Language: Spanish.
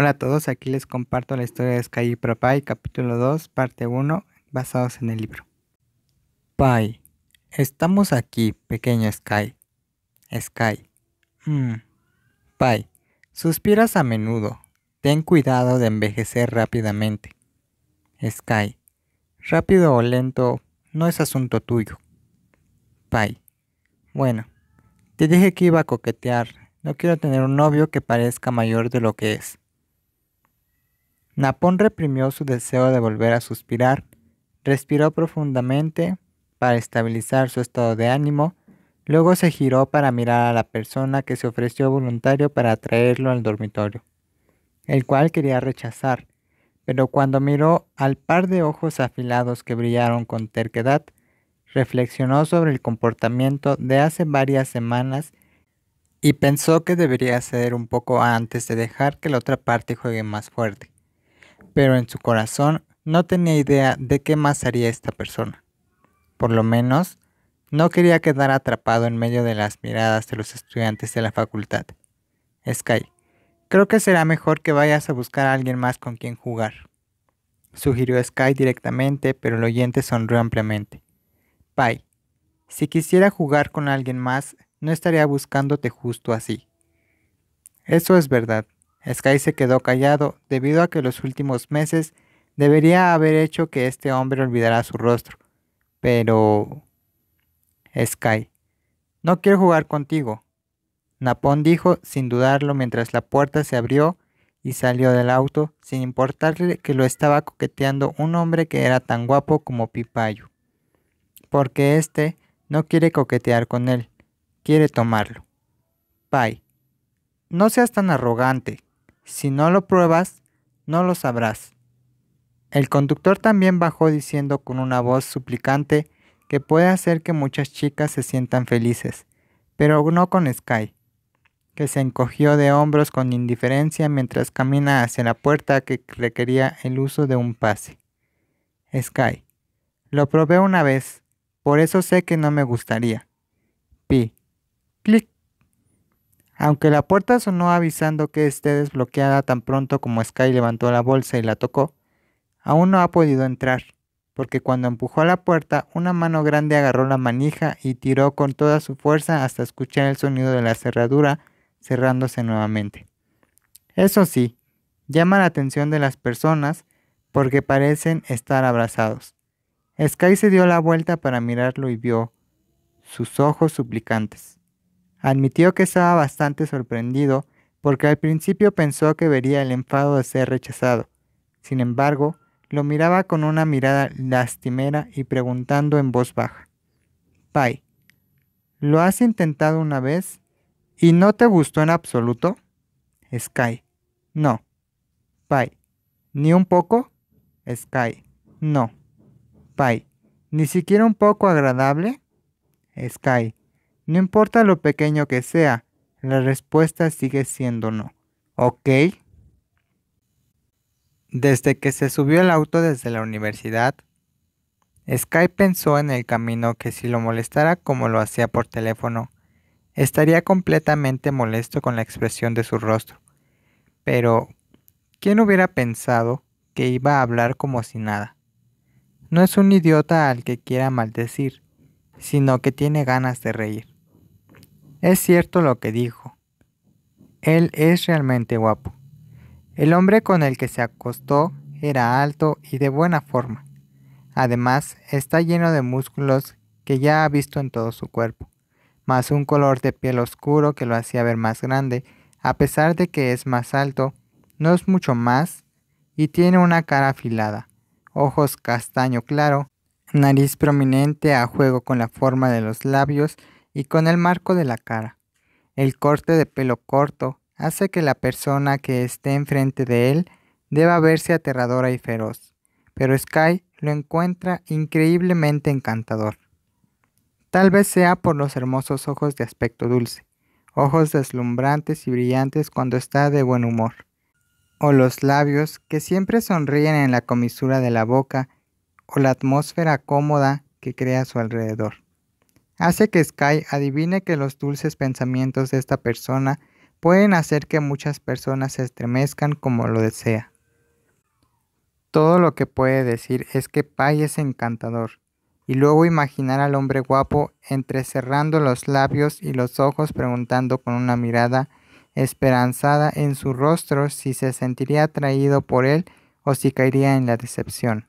Hola a todos, aquí les comparto la historia de Sky y Propy, capítulo 2, parte 1, basados en el libro. Pai, estamos aquí, pequeño Sky. Sky. Pai, suspiras a menudo. Ten cuidado de envejecer rápidamente. Sky. Rápido o lento no es asunto tuyo. Pai. Bueno, te dije que iba a coquetear. No quiero tener un novio que parezca mayor de lo que es. Napón reprimió su deseo de volver a suspirar, respiró profundamente para estabilizar su estado de ánimo, luego se giró para mirar a la persona que se ofreció voluntario para traerlo al dormitorio, el cual quería rechazar, pero cuando miró al par de ojos afilados que brillaron con terquedad, reflexionó sobre el comportamiento de hace varias semanas y pensó que debería ceder un poco antes de dejar que la otra parte juegue más fuerte. Pero en su corazón no tenía idea de qué más haría esta persona. Por lo menos, no quería quedar atrapado en medio de las miradas de los estudiantes de la facultad. Sky, creo que será mejor que vayas a buscar a alguien más con quien jugar, sugirió Sky directamente, pero el oyente sonrió ampliamente. Pai, si quisiera jugar con alguien más, no estaría buscándote justo así. Eso es verdad. Sky se quedó callado debido a que los últimos meses debería haber hecho que este hombre olvidara su rostro. Pero... Sky, no quiero jugar contigo, Napón dijo sin dudarlo mientras la puerta se abrió y salió del auto sin importarle que lo estaba coqueteando un hombre que era tan guapo como Pipayo. Porque este no quiere coquetear con él, quiere tomarlo. Pai, no seas tan arrogante. Si no lo pruebas, no lo sabrás. El conductor también bajó diciendo con una voz suplicante que puede hacer que muchas chicas se sientan felices, pero no con Sky, que se encogió de hombros con indiferencia mientras camina hacia la puerta que requería el uso de un pase. Sky, lo probé una vez, por eso sé que no me gustaría. Pi, clic. Aunque la puerta sonó avisando que esté desbloqueada tan pronto como Sky levantó la bolsa y la tocó, aún no ha podido entrar, porque cuando empujó la puerta, una mano grande agarró la manija y tiró con toda su fuerza hasta escuchar el sonido de la cerradura cerrándose nuevamente. Eso sí, llama la atención de las personas porque parecen estar abrazados. Sky se dio la vuelta para mirarlo y vio sus ojos suplicantes. Admitió que estaba bastante sorprendido porque al principio pensó que vería el enfado de ser rechazado. Sin embargo, lo miraba con una mirada lastimera y preguntando en voz baja. Pai, ¿lo has intentado una vez y no te gustó en absoluto? Sky, no. Pai, ¿ni un poco? Sky, no. Pai, ¿ni siquiera un poco agradable? Sky, no importa lo pequeño que sea, la respuesta sigue siendo no. ¿Ok? Desde que se subió al auto desde la universidad, Sky pensó en el camino que si lo molestara como lo hacía por teléfono, estaría completamente molesto con la expresión de su rostro. Pero, ¿quién hubiera pensado que iba a hablar como si nada? No es un idiota al que quiera maldecir, sino que tiene ganas de reír. Es cierto lo que dijo. Él es realmente guapo. El hombre con el que se acostó era alto y de buena forma. Además, está lleno de músculos que ya ha visto en todo su cuerpo, más un color de piel oscuro que lo hacía ver más grande, a pesar de que es más alto, no es mucho más, y tiene una cara afilada, ojos castaño claro, nariz prominente a juego con la forma de los labios y con el marco de la cara. El corte de pelo corto hace que la persona que esté enfrente de él deba verse aterradora y feroz, pero Sky lo encuentra increíblemente encantador. Tal vez sea por los hermosos ojos de aspecto dulce, ojos deslumbrantes y brillantes cuando está de buen humor, o los labios que siempre sonríen en la comisura de la boca, o la atmósfera cómoda que crea a su alrededor. Hace que Sky adivine que los dulces pensamientos de esta persona pueden hacer que muchas personas se estremezcan como lo desea. Todo lo que puede decir es que Pai es encantador, y luego imaginar al hombre guapo entrecerrando los labios y los ojos preguntando con una mirada esperanzada en su rostro si se sentiría atraído por él o si caería en la decepción.